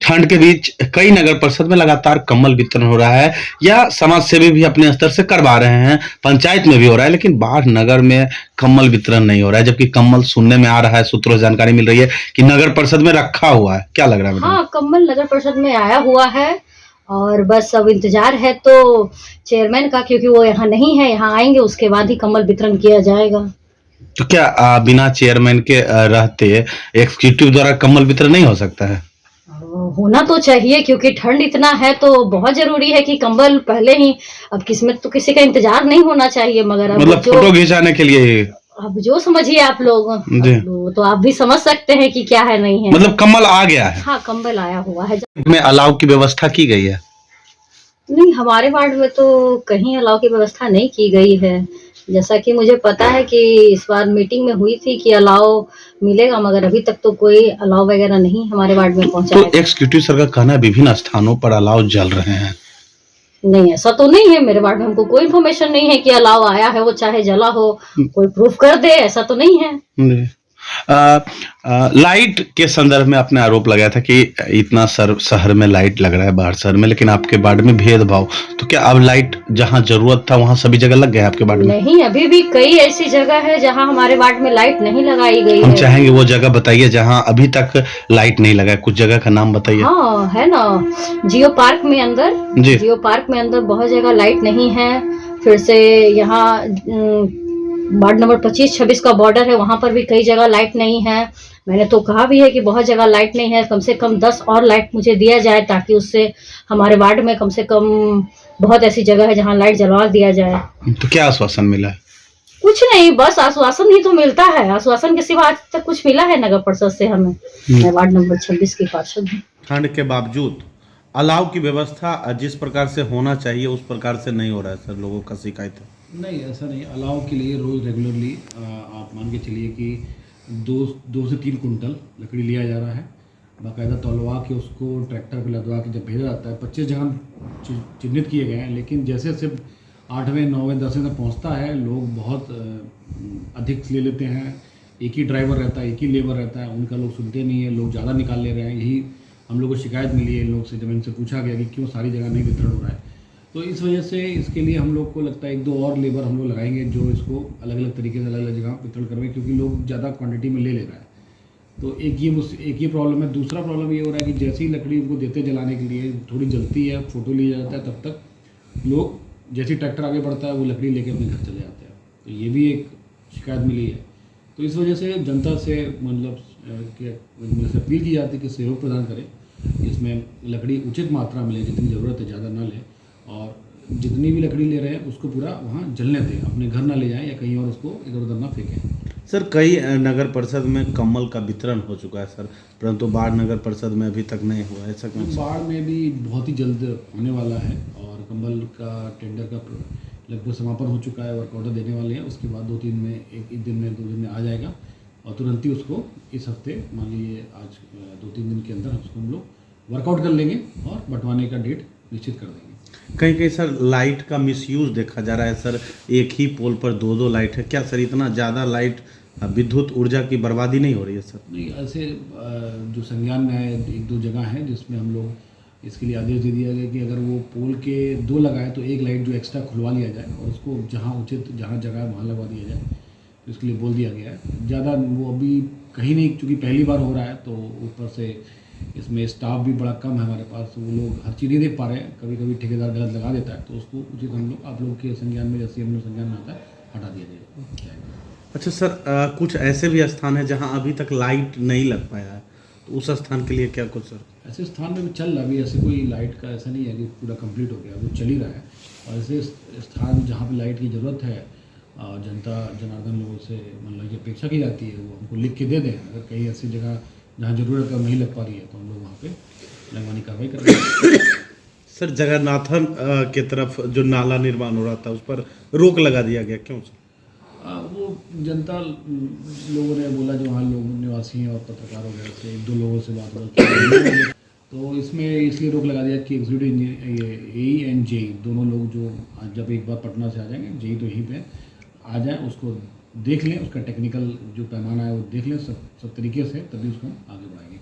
ठंड के बीच कई नगर परिषद में लगातार कम्बल वितरण हो रहा है या समाज सेवी भी अपने स्तर से करवा रहे हैं, पंचायत में भी हो रहा है, लेकिन बाढ़ नगर में कम्बल वितरण नहीं हो रहा है, जबकि कम्बल सुनने में आ रहा है, सूत्रों से जानकारी मिल रही है कि नगर परिषद में रखा हुआ है। क्या लग रहा है मैडम? हाँ, कम्बल नगर परिषद में आया हुआ है और बस अब इंतजार है तो चेयरमैन का, क्योंकि वो यहाँ नहीं है, यहाँ आएंगे उसके बाद ही कम्बल वितरण किया जाएगा। तो क्या बिना चेयरमैन के रहते एग्जीक्यूटिव द्वारा कम्बल वितरण नहीं हो सकता है? होना तो चाहिए, क्योंकि ठंड इतना है तो बहुत जरूरी है कि कंबल पहले ही। अब किस्मत तो किसी का इंतजार नहीं होना चाहिए, मगर अब मतलब फोटो खिंचाने के लिए? अब जो समझिए आप लोग, जी। तो आप भी समझ सकते हैं कि क्या है नहीं है। मतलब कम्बल आ गया है? हाँ, कंबल आया हुआ है। में अलाव की व्यवस्था की गई है? नहीं, हमारे वार्ड में तो कहीं अलाव की व्यवस्था नहीं की गई है। जैसा कि मुझे पता है कि इस बार मीटिंग में हुई थी कि अलाव मिलेगा, मगर अभी तक तो कोई अलाव वगैरह नहीं हमारे वार्ड में पहुंचा तो है। एग्जीक्यूटिव सर का कहना है विभिन्न स्थानों पर अलाव जल रहे हैं। नहीं, ऐसा तो नहीं है। मेरे वार्ड में हमको कोई इन्फॉर्मेशन नहीं है कि अलाव आया है, वो चाहे जला हो, कोई प्रूफ कर दे, ऐसा तो नहीं है। लाइट के संदर्भ में आपने आरोप लगाया था कि इतना शहर में लाइट लग रहा है, बाहर शहर में, लेकिन आपके वार्ड में भेदभाव, तो क्या अब लाइट जहां जरूरत था वहां सभी जगह लग गया आपके वार्ड में? नहीं, अभी भी कई ऐसी जगह है जहां हमारे वार्ड में लाइट नहीं लगाई गई हम है। चाहेंगे वो जगह बताइए जहां अभी तक लाइट नहीं लगा है, कुछ जगह का नाम बताइए। हाँ, है ना, जियो पार्क में अंदर। जी। जियो पार्क में अंदर बहुत जगह लाइट नहीं है। फिर से यहाँ वार्ड नंबर 25-26 का बॉर्डर है, वहां पर भी कई जगह लाइट नहीं है। मैंने तो कहा भी है कि बहुत जगह लाइट नहीं है, कम से कम 10 और लाइट मुझे दिया जाए, ताकि उससे हमारे वार्ड में कम से कम बहुत ऐसी जगह है जहाँ लाइट जलवा दिया जाए। तो क्या आश्वासन मिला है? कुछ नहीं, बस आश्वासन ही तो मिलता है। आश्वासन के सिवा आज तक कुछ मिला है नगर परिषद से हमें? मैं वार्ड नंबर 26 की पार्षद हूँ। ठंड के बावजूद अलाव की व्यवस्था जिस प्रकार से होना चाहिए उस प्रकार से नहीं हो रहा है सर, लोगों का शिकायत है। नहीं, ऐसा नहीं। अलाव के लिए रोज़ रेगुलरली आप मान के चलिए कि 2 से 3 कुंटल लकड़ी लिया जा रहा है, बाकायदा तौलवा के उसको ट्रैक्टर पर लदवा के जब भेजा जाता है। 25 जगह चिन्हित किए गए हैं, लेकिन जैसे जैसे 8वें 9वें 10वें तक पहुँचता है, लोग बहुत अधिक ले लेते हैं। एक ही ड्राइवर रहता है, एक ही लेबर रहता है, उनका लोग सुनते नहीं है, लोग ज़्यादा निकाल ले रहे हैं। यही हम लोग को शिकायत मिली है इन लोग से, जब इनसे पूछा गया कि क्यों सारी जगह नहीं वितरण हो रहा है। तो इस वजह से इसके लिए हम लोग को लगता है 1-2 और लेबर हम लोग लगाएंगे, जो इसको अलग अलग तरीके से अलग अलग जगह वितरण करवाएं, क्योंकि लोग ज़्यादा क्वांटिटी में ले रहा है। तो एक ही प्रॉब्लम है। दूसरा प्रॉब्लम ये हो रहा है कि जैसे ही लकड़ी उनको देते जलाने के लिए थोड़ी जलती है, फोटो लिया जाता है, तब तक लोग जैसे ट्रैक्टर आगे बढ़ता है वो लकड़ी लेके अपने घर चले जाते हैं। तो ये भी एक शिकायत मिली है। तो इस वजह से जनता से मतलब से अपील की जाती है कि सहयोग प्रदान करें, इसमें लकड़ी उचित मात्रा में लें, जितनी ज़रूरत है ज़्यादा ना लें, और जितनी भी लकड़ी ले रहे हैं उसको पूरा वहाँ जलने दें, अपने घर ना ले जाएं या कहीं और उसको इधर उधर ना फेंकें। सर कई नगर परिषद में कम्बल का वितरण हो चुका है सर, परंतु बाढ़ नगर परिषद में अभी तक नहीं हुआ, ऐसा क्यों? बाढ़ में भी बहुत ही जल्द होने वाला है और कम्बल का टेंडर का लगभग समापन हो चुका है, वर्क ऑर्डर देने वाले हैं। उसके बाद 2 दिन में आ जाएगा और तुरंत ही उसको इस हफ्ते, मान लीजिए आज 2-3 दिन के अंदर उसको हम लोग वर्कआउट कर लेंगे और बंटवाने का डेट निश्चित कर देंगे। कहीं कहीं सर लाइट का मिसयूज देखा जा रहा है सर, एक ही पोल पर 2-2 लाइट है, क्या सर इतना ज़्यादा लाइट विद्युत ऊर्जा की बर्बादी नहीं हो रही है सर? नहीं, ऐसे जो संज्ञान में है 1-2 जगह हैं जिसमें हम लोग इसके लिए आदेश दे दिया गया कि अगर वो पोल के 2 लगाए तो 1 लाइट जो एक्स्ट्रा खुलवा लिया जाए और उसको जहाँ उचित जहाँ जगह है वहाँ लगवा दिया जाए। तो इसके लिए बोल दिया गया है। ज़्यादा वो अभी कहीं नहीं, क्योंकि पहली बार हो रहा है, तो ऊपर से इसमें स्टाफ भी बड़ा कम है हमारे पास, तो वो लोग हर चीज़ नहीं देख पा रहे हैं। कभी कभी ठेकेदार गलत लगा देता है, तो उसको उचित हम लोग आप लोग के संज्ञान में, जैसे हम लोग संज्ञान में आता है, हटा दिया जाएगा। अच्छा सर, कुछ ऐसे भी स्थान है जहां अभी तक लाइट नहीं लग पाया है, तो उस स्थान के लिए क्या कुछ सर? ऐसे स्थान में भी चल रहा है अभी, ऐसे कोई लाइट का ऐसा नहीं है कि पूरा कंप्लीट हो गया, वो चल ही रहा है। और ऐसे स्थान जहाँ पे लाइट की ज़रूरत है, जनता जनार्दन लोगों से मतलब की अपेक्षा की जाती है, वो हमको लिख के दे दें। अगर कहीं ऐसी जगह जहाँ ज़रूरत है नहीं लग पा रही है, तो हम लोग वहाँ पे लगवाने की कार्रवाई करेंगे। सर जगन्नाथन के तरफ जो नाला निर्माण हो रहा था उस पर रोक लगा दिया गया, क्यों सर? वो जनता लोगों ने बोला, जो वहाँ लोग निवासी हैं और पत्रकार वगैरह से 1-2 लोगों से बात की, तो इसमें इसलिए रोक लगा दिया कि executive engineer AE and JE दोनों लोग जो जब एक बार पटना से आ जाएंगे, JE तो यहीं पे आ जाएँ, उसको देख लें, उसका टेक्निकल जो पैमाना है वो देख लें सब तरीके से, तभी उसको आगे बढ़ाएंगे।